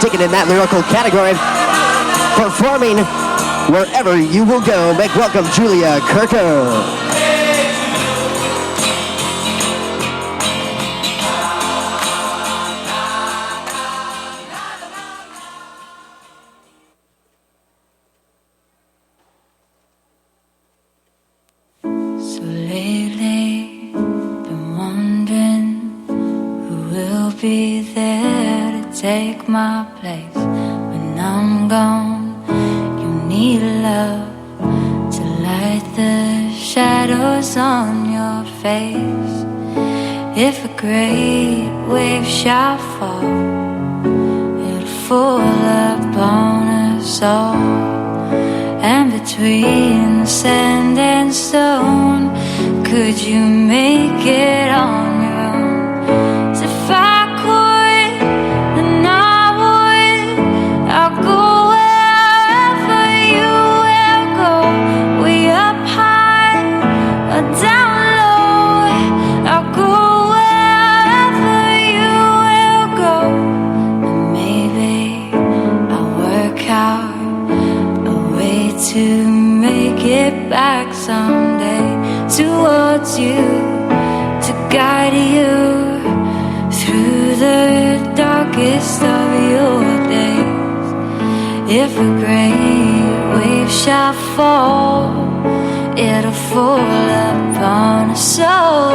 taken in that lyrical category. Performing Wherever You Will Go. Make welcome Julia Kirko. So lately, been wondering who will be there to take my place when I'm gone. You need love to light the shadows on your face. If a great wave shall fall, it'll fall upon us all. And between the sand and stone, could you make it on your own? 'Cause if I could, then I would. I'll go wherever you will go, way up high or down low. I'll go wherever you will go, and maybe I'll work out to make it back someday towards you, to guide you through the darkest of your days. If a great wave shall fall, it'll fall upon us all.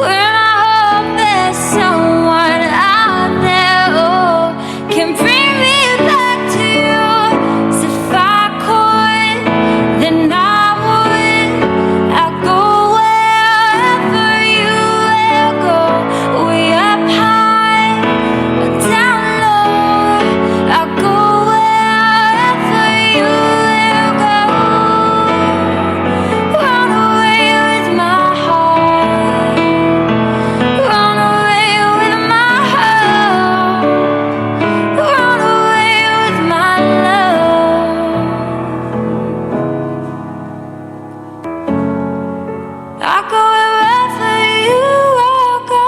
When I hope there's someone out there who can bring me back to you. Then I would, I'll go wherever you will go, way up high or down low. I'll go wherever you will go. Run away with my heart, run away with my heart, run away with my love. I'll go wherever you will go.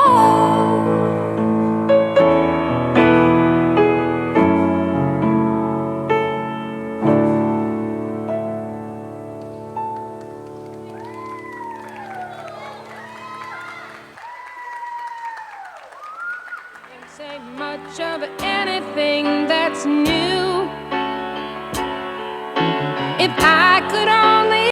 Can't say much of anything that's new. If I